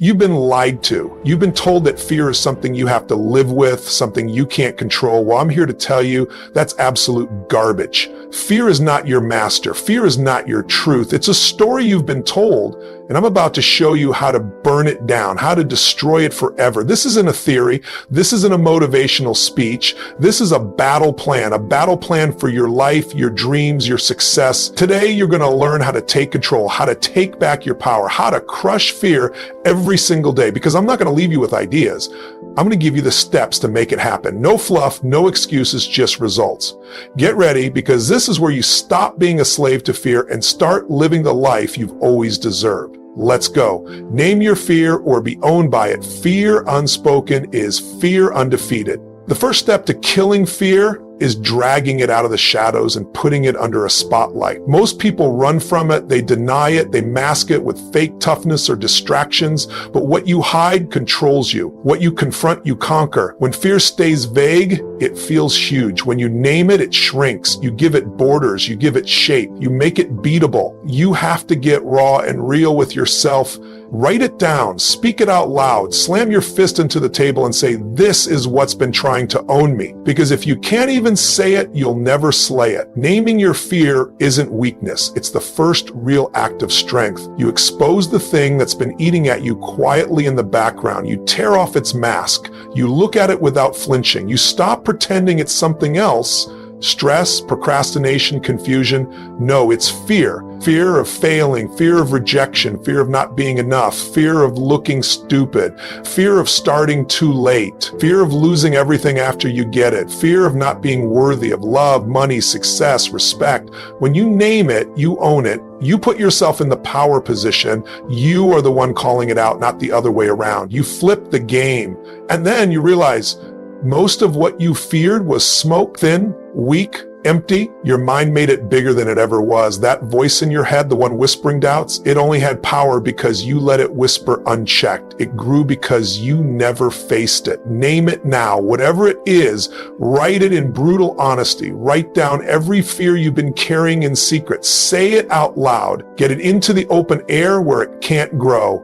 You've been lied to. You've been told that fear is something you have to live with, something you can't control. Well, I'm here to tell you that's absolute garbage. Fear is not your master. Fear is not your truth. It's a story you've been told, and I'm about to show you how to burn it down, how to destroy it forever. This isn't a theory. This isn't a motivational speech. This is a battle plan for your life, your dreams, your success. Today, you're going to learn how to take control, how to take back your power, how to crush fear every single day, because I'm not going to leave you with ideas. I'm going to give you the steps to make it happen. No fluff, no excuses, just results. Get ready, because this is where you stop being a slave to fear and start living the life you've always deserved. Let's go. Name your fear or be owned by it. Fear unspoken is fear undefeated. The first step to killing fear is dragging it out of the shadows and putting it under a spotlight. Most people run from it, they deny it, they mask it with fake toughness or distractions, but what you hide controls you. What you confront, you conquer. When fear stays vague, it feels huge. When you name it, it shrinks. You give it borders, you give it shape, you make it beatable. You have to get raw and real with yourself. Write it down, speak it out loud, slam your fist into the table and say, this is what's been trying to own me. Because if you can't even say it, you'll never slay it. Naming your fear isn't weakness. It's the first real act of strength. You expose the thing that's been eating at you quietly in the background. You tear off its mask. You look at it without flinching. You stop pretending it's something else. Stress, procrastination, confusion. No, it's fear. Fear of failing, fear of rejection, fear of not being enough, fear of looking stupid, fear of starting too late, fear of losing everything after you get it, fear of not being worthy of love, money, success, respect. When you name it, you own it. You put yourself in the power position. You are the one calling it out, not the other way around. You flip the game. And then you realize most of what you feared was smoke, thin, weak, empty. Your mind made it bigger than it ever was. That voice in your head, the one whispering doubts, it only had power because you let it whisper unchecked. It grew because you never faced it. Name it now. Whatever it is, write it in brutal honesty. Write down every fear you've been carrying in secret. Say it out loud. Get it into the open air where it can't grow.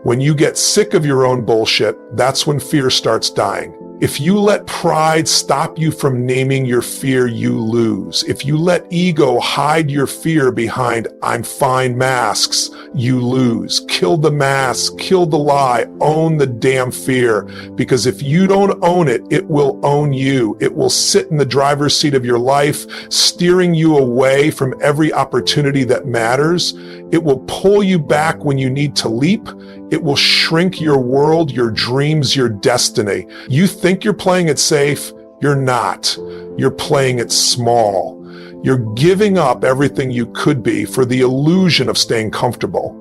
When you get sick of your own bullshit, that's when fear starts dying. If you let pride stop you from naming your fear, you lose. If you let ego hide your fear behind "I'm fine" masks, you lose. Kill the mask, kill the lie, own the damn fear. Because if you don't own it, it will own you. It will sit in the driver's seat of your life, steering you away from every opportunity that matters. It will pull you back when you need to leap. It will shrink your world, your dreams, your destiny. You think you're playing it safe? You're not. You're playing it small. You're giving up everything you could be for the illusion of staying comfortable.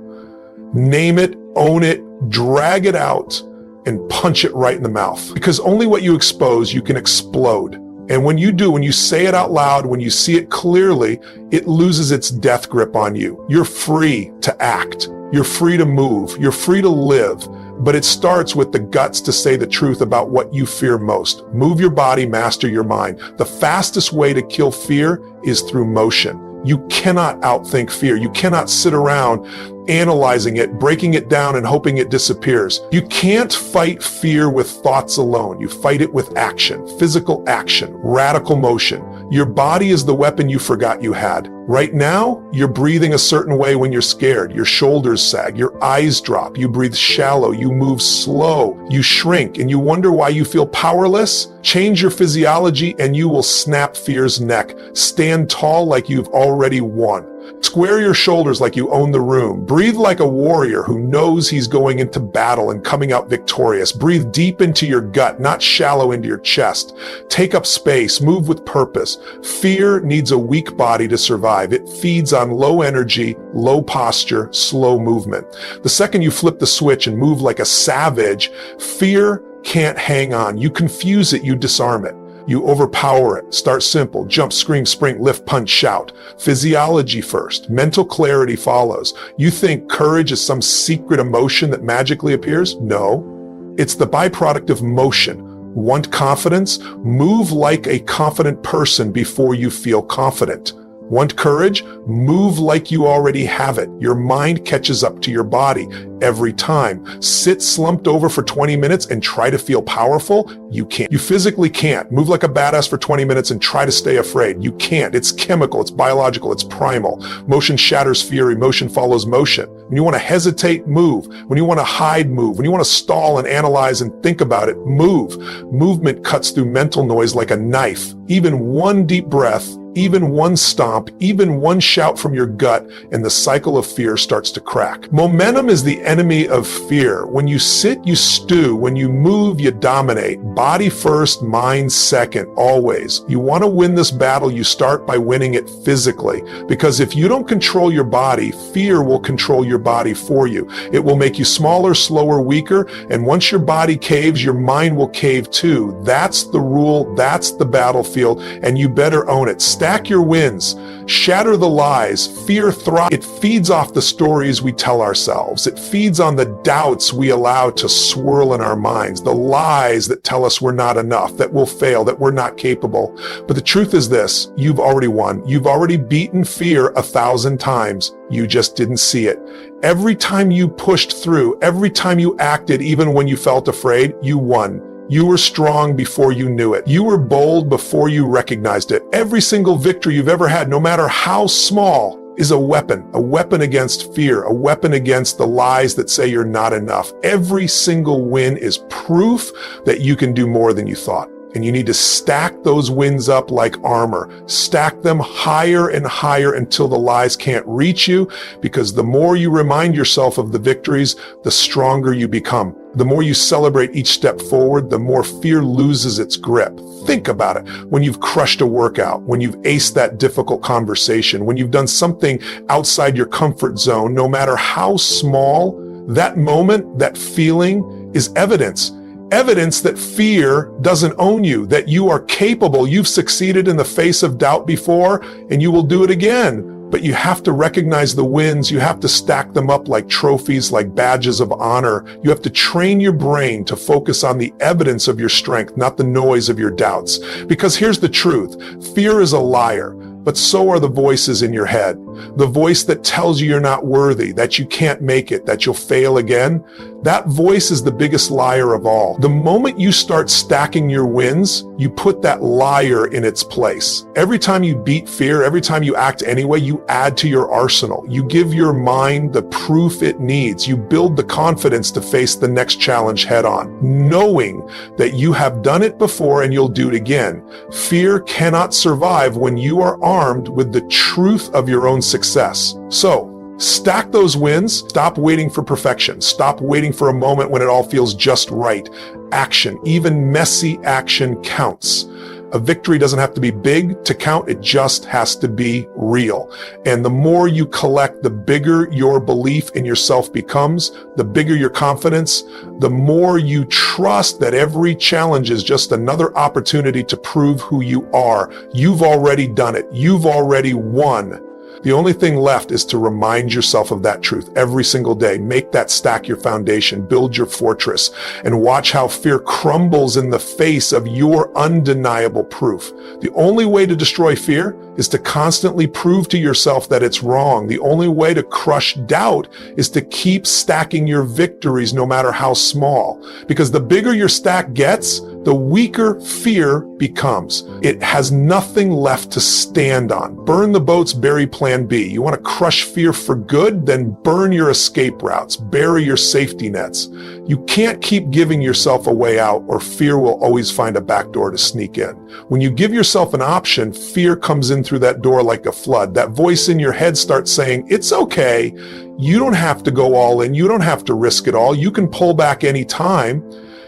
Name it, own it, drag it out, and punch it right in the mouth. Because only what you expose, you can explode. And when you do, when you say it out loud, when you see it clearly, it loses its death grip on you. You're free to act. You're free to move. You're free to live. But it starts with the guts to say the truth about what you fear most. Move your body, master your mind. The fastest way to kill fear is through motion. You cannot outthink fear. You cannot sit around analyzing it, breaking it down, and hoping it disappears. You can't fight fear with thoughts alone. You fight it with action, physical action, radical motion. Your body is the weapon you forgot you had. Right now, you're breathing a certain way when you're scared. Your shoulders sag, your eyes drop, you breathe shallow, you move slow, you shrink, and you wonder why you feel powerless? Change your physiology and you will snap fear's neck. Stand tall like you've already won. Square your shoulders like you own the room. Breathe like a warrior who knows he's going into battle and coming out victorious. Breathe deep into your gut, not shallow into your chest. Take up space, move with purpose. Fear needs a weak body to survive. It feeds on low energy, low posture, slow movement. The second you flip the switch and move like a savage, fear can't hang on. You confuse it, you disarm it. You overpower it. Start simple. Jump, scream, sprint, lift, punch, shout. Physiology first. Mental clarity follows. You think courage is some secret emotion that magically appears? No. It's the byproduct of motion. Want confidence? Move like a confident person before you feel confident. Want courage? Move like you already have it. Your mind catches up to your body every time. Sit slumped over for 20 minutes and try to feel powerful? You can't. You physically can't. Move like a badass for 20 minutes and try to stay afraid. You can't. It's chemical, it's biological, it's primal. Motion shatters fear, emotion follows motion. When you want to hesitate, move. When you want to hide, move. When you want to stall and analyze and think about it, move. Movement cuts through mental noise like a knife. Even one deep breath, even one stomp, even one shout from your gut, and the cycle of fear starts to crack. Momentum is the enemy of fear. When you sit, you stew. When you move, you dominate. Body first, mind second, always. You want to win this battle, you start by winning it physically. Because if you don't control your body, fear will control your body for you. It will make you smaller, slower, weaker, and once your body caves, your mind will cave too. That's the rule, that's the battlefield, and you better own it. Stack your wins. Shatter the lies. Fear thrives. It feeds off the stories we tell ourselves. It feeds on the doubts we allow to swirl in our minds, the lies that tell us we're not enough, that we'll fail, that we're not capable. But the truth is this, you've already won. You've already beaten fear 1,000 times. You just didn't see it. Every time you pushed through, every time you acted, even when you felt afraid, you won. You were strong before you knew it. You were bold before you recognized it. Every single victory you've ever had, no matter how small, is a weapon against fear, a weapon against the lies that say you're not enough. Every single win is proof that you can do more than you thought. And you need to stack those wins up like armor. Stack them higher and higher until the lies can't reach you, because the more you remind yourself of the victories, the stronger you become. The more you celebrate each step forward, the more fear loses its grip. Think about it. When you've crushed a workout, when you've aced that difficult conversation, when you've done something outside your comfort zone, no matter how small, that moment, that feeling is evidence. Evidence that fear doesn't own you, that you are capable. You've succeeded in the face of doubt before, and you will do it again. But you have to recognize the wins. You have to stack them up like trophies, like badges of honor. You have to train your brain to focus on the evidence of your strength, not the noise of your doubts. Because here's the truth. Fear is a liar, but so are the voices in your head. The voice that tells you you're not worthy, that you can't make it, that you'll fail again. That voice is the biggest liar of all. The moment you start stacking your wins, you put that liar in its place. Every time you beat fear, every time you act anyway, you add to your arsenal. You give your mind the proof it needs. You build the confidence to face the next challenge head on, knowing that you have done it before and you'll do it again. Fear cannot survive when you are armed with the truth of your own success. So, stack those wins. Stop waiting for perfection. Stop waiting for a moment when it all feels just right. Action, even messy action, counts. A victory doesn't have to be big to count. It just has to be real. And the more you collect, the bigger your belief in yourself becomes, the bigger your confidence, the more you trust that every challenge is just another opportunity to prove who you are. You've already done it. You've already won. The only thing left is to remind yourself of that truth every single day. Make that stack your foundation, build your fortress, and watch how fear crumbles in the face of your undeniable proof. The only way to destroy fear is to constantly prove to yourself that it's wrong. The only way to crush doubt is to keep stacking your victories no matter how small. Because the bigger your stack gets, the weaker fear becomes. It has nothing left to stand on. Burn the boats, bury plan B. You want to crush fear for good? Then burn your escape routes, bury your safety nets. You can't keep giving yourself a way out, or fear will always find a back door to sneak in. When you give yourself an option, fear comes in through that door like a flood. That voice in your head starts saying, it's okay. You don't have to go all in. You don't have to risk it all. You can pull back any time.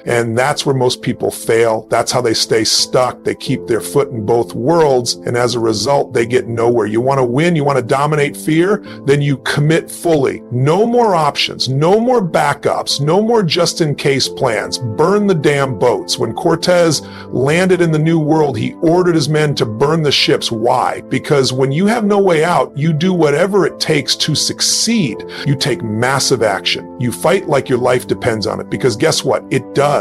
And that's where most people fail. That's how they stay stuck. They keep their foot in both worlds. And as a result, they get nowhere. You want to win? You want to dominate fear? Then you commit fully. No more options. No more backups. No more just-in-case plans. Burn the damn boats. When Cortez landed in the New World, he ordered his men to burn the ships. Why? Because when you have no way out, you do whatever it takes to succeed. You take massive action. You fight like your life depends on it. Because guess what? It does.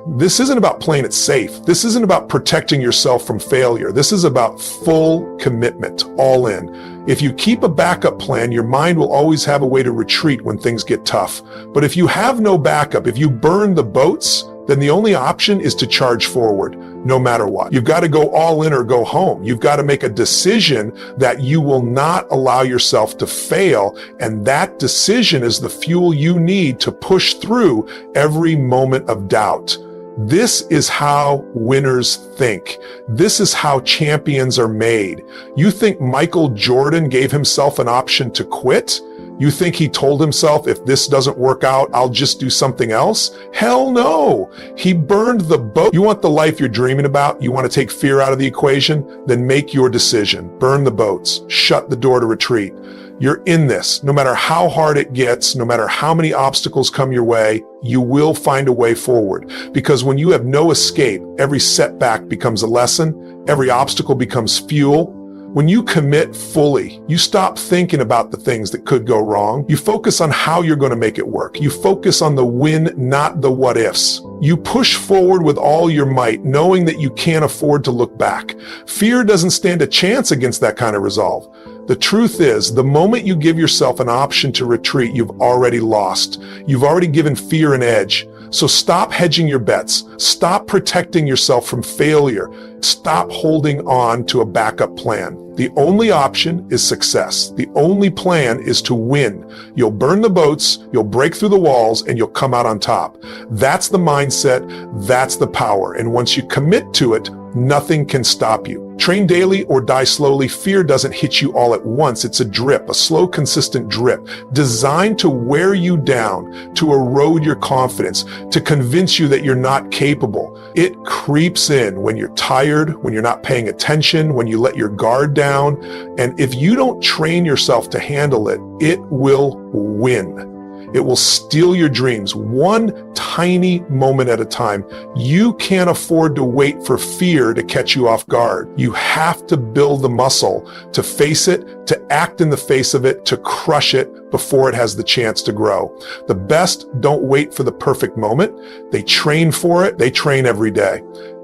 This isn't about playing it safe. This isn't about protecting yourself from failure. This is about full commitment, all in. If you keep a backup plan, your mind will always have a way to retreat when things get tough. But if you have no backup, if you burn the boats, then the only option is to charge forward, no matter what. You've got to go all in or go home. You've got to make a decision that you will not allow yourself to fail, and that decision is the fuel you need to push through every moment of doubt. This is how winners think. This is how champions are made. You think Michael Jordan gave himself an option to quit? You think he told himself, if this doesn't work out, I'll just do something else? Hell no. He burned the boat. You want the life you're dreaming about? You want to take fear out of the equation? Then make your decision. Burn the boats. Shut the door to retreat. You're in this. No matter how hard it gets, no matter how many obstacles come your way, you will find a way forward. Because when you have no escape, every setback becomes a lesson. Every obstacle becomes fuel. When you commit fully, you stop thinking about the things that could go wrong. You focus on how you're going to make it work. You focus on the win, not the what ifs. You push forward with all your might, knowing that you can't afford to look back. Fear doesn't stand a chance against that kind of resolve. The truth is, the moment you give yourself an option to retreat, you've already lost. You've already given fear an edge. So stop hedging your bets. Stop protecting yourself from failure. Stop holding on to a backup plan. The only option is success. The only plan is to win. You'll burn the boats, you'll break through the walls, and you'll come out on top. That's the mindset. That's the power. And once you commit to it, nothing can stop you. Train daily or die slowly. Fear doesn't hit you all at once. It's a drip, a slow, consistent drip, designed to wear you down, to erode your confidence, to convince you that you're not capable. It creeps in when you're tired, when you're not paying attention, when you let your guard down. And if you don't train yourself to handle it, it will win. It will steal your dreams one tiny moment at a time. You can't afford to wait for fear to catch you off guard. You have to build the muscle to face it, to act in the face of it, to crush it before it has the chance to grow. The best don't wait for the perfect moment. They train for it. They train every day.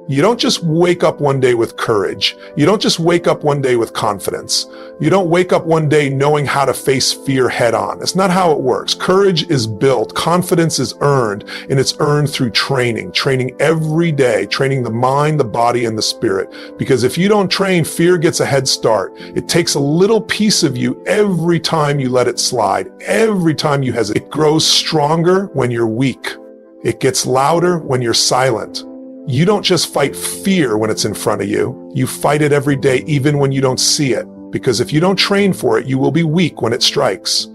You don't just wake up one day with courage. You don't just wake up one day with confidence. You don't wake up one day knowing how to face fear head on. That's not how it works. Courage is built. Confidence is earned, and it's earned through training every day, training the mind, the body, and the spirit. Because if you don't train, fear gets a head start. It takes a little piece of you every time you let it slide, every time you hesitate. It grows stronger when you're weak. It gets louder when you're silent. You don't just fight fear when it's in front of you. You fight it every day, even when you don't see it. Because if you don't train for it, you will be weak when it strikes.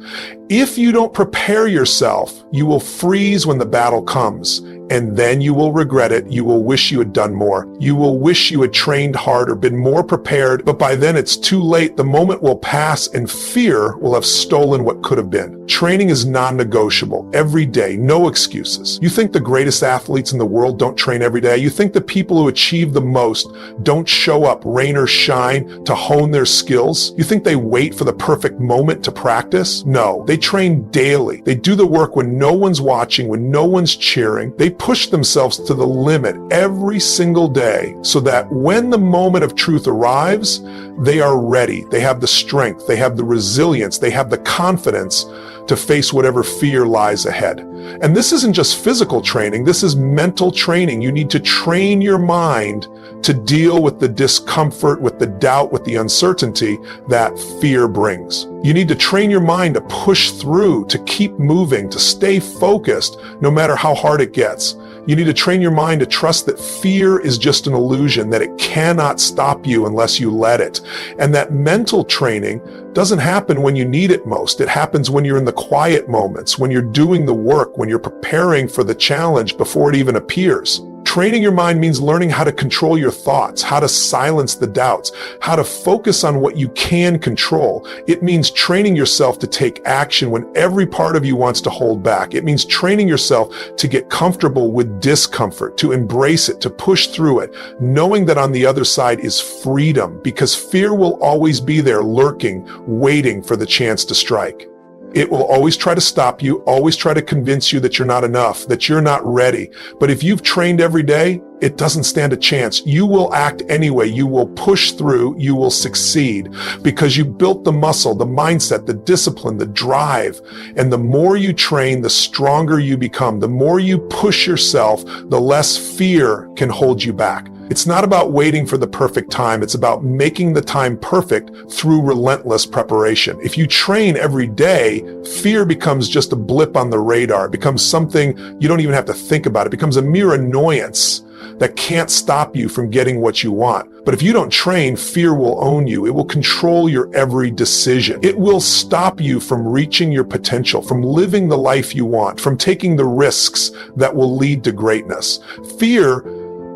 If you don't prepare yourself, you will freeze when the battle comes. And then you will regret it. You will wish you had done more. You will wish you had trained harder, been more prepared. But by then it's too late. The moment will pass and fear will have stolen what could have been. Training is non-negotiable. Every day, no excuses. You think the greatest athletes in the world don't train every day? You think the people who achieve the most don't show up, rain or shine, to hone their skills? You think they wait for the perfect moment to practice? No, they train daily. They do the work when no one's watching, when no one's cheering. They push themselves to the limit every single day so that when the moment of truth arrives, they are ready. They have the strength, they have the resilience, they have the confidence to face whatever fear lies ahead. And this isn't just physical training, this is mental training. You need to train your mind to deal with the discomfort, with the doubt, with the uncertainty that fear brings. You need to train your mind to push through, to keep moving, to stay focused no matter how hard it gets. You need to train your mind to trust that fear is just an illusion, that it cannot stop you unless you let it. And that mental training doesn't happen when you need it most. It happens when you're in the quiet moments, when you're doing the work, when you're preparing for the challenge before it even appears. Training your mind means learning how to control your thoughts, how to silence the doubts, how to focus on what you can control. It means training yourself to take action when every part of you wants to hold back. It means training yourself to get comfortable with discomfort, to embrace it, to push through it, knowing that on the other side is freedom, because fear will always be there lurking, waiting for the chance to strike. It will always try to stop you, always try to convince you that you're not enough, that you're not ready. But if you've trained every day, it doesn't stand a chance. You will act anyway. You will push through. You will succeed because you built the muscle, the mindset, the discipline, the drive. And the more you train, the stronger you become. The more you push yourself, the less fear can hold you back. It's not about waiting for the perfect time. It's about making the time perfect through relentless preparation. If you train every day, fear becomes just a blip on the radar. It becomes something you don't even have to think about. It becomes a mere annoyance that can't stop you from getting what you want. But if you don't train, fear will own you. It will control your every decision. It will stop you from reaching your potential, from living the life you want, from taking the risks that will lead to greatness. Fear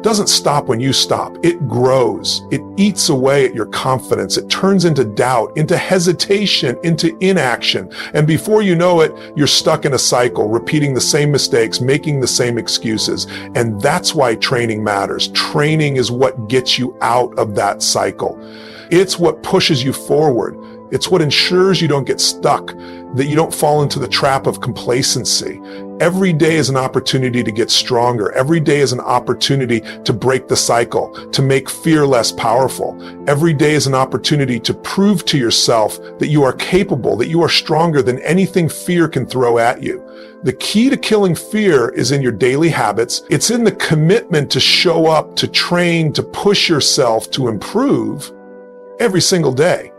doesn't stop when you stop. It grows. It eats away at your confidence. It turns into doubt, into hesitation, into inaction. And before you know it, you're stuck in a cycle, repeating the same mistakes, making the same excuses. And that's why training matters. Training is what gets you out of that cycle. It's what pushes you forward. It's what ensures you don't get stuck, that you don't fall into the trap of complacency. Every day is an opportunity to get stronger. Every day is an opportunity to break the cycle, to make fear less powerful. Every day is an opportunity to prove to yourself that you are capable, that you are stronger than anything fear can throw at you. The key to killing fear is in your daily habits. It's in the commitment to show up, to train, to push yourself, to improve every single day.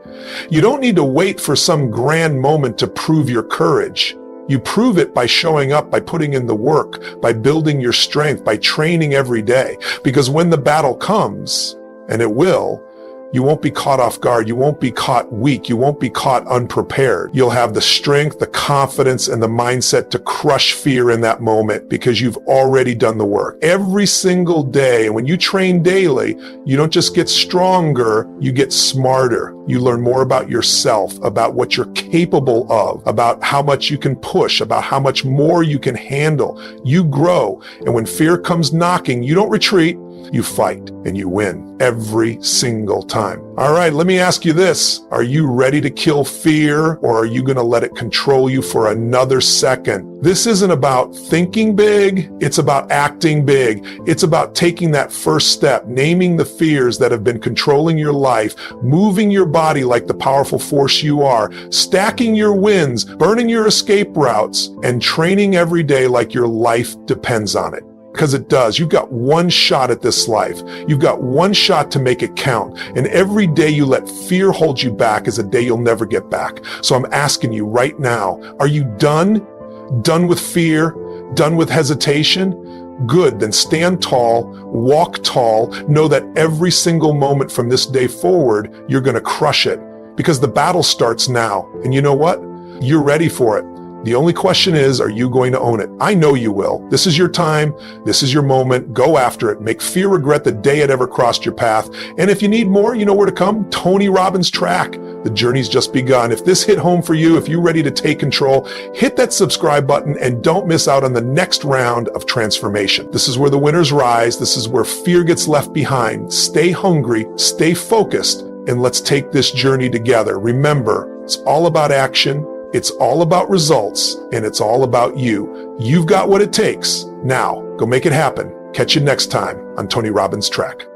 You don't need to wait for some grand moment to prove your courage. You prove it by showing up, by putting in the work, by building your strength, by training every day. Because when the battle comes, and it will, you won't be caught off guard. You won't be caught weak. You won't be caught unprepared. You'll have the strength, the confidence, and the mindset to crush fear in that moment because you've already done the work. Every single day, and when you train daily, you don't just get stronger, you get smarter. You learn more about yourself, about what you're capable of, about how much you can push, about how much more you can handle. You grow. And when fear comes knocking, you don't retreat. You fight and you win every single time. All right, let me ask you this. Are you ready to kill fear, or are you going to let it control you for another second? This isn't about thinking big. It's about acting big. It's about taking that first step, naming the fears that have been controlling your life, moving your body like the powerful force you are, stacking your wins, burning your escape routes, and training every day like your life depends on it. Because it does. You've got one shot at this life. You've got one shot to make it count. And every day you let fear hold you back is a day you'll never get back. So I'm asking you right now, are you done? Done with fear? Done with hesitation? Good. Then stand tall, walk tall, know that every single moment from this day forward, you're going to crush it because the battle starts now. And you know what? You're ready for it. The only question is, are you going to own it? I know you will. This is your time. This is your moment. Go after it. Make fear regret the day it ever crossed your path. And if you need more, you know where to come. Tony Robbins Track. The journey's just begun. If this hit home for you, if you're ready to take control, hit that subscribe button and don't miss out on the next round of transformation. This is where the winners rise. This is where fear gets left behind. Stay hungry, stay focused, and let's take this journey together. Remember, it's all about action. It's all about results, and it's all about you. You've got what it takes. Now, go make it happen. Catch you next time on Tony Robbins Track.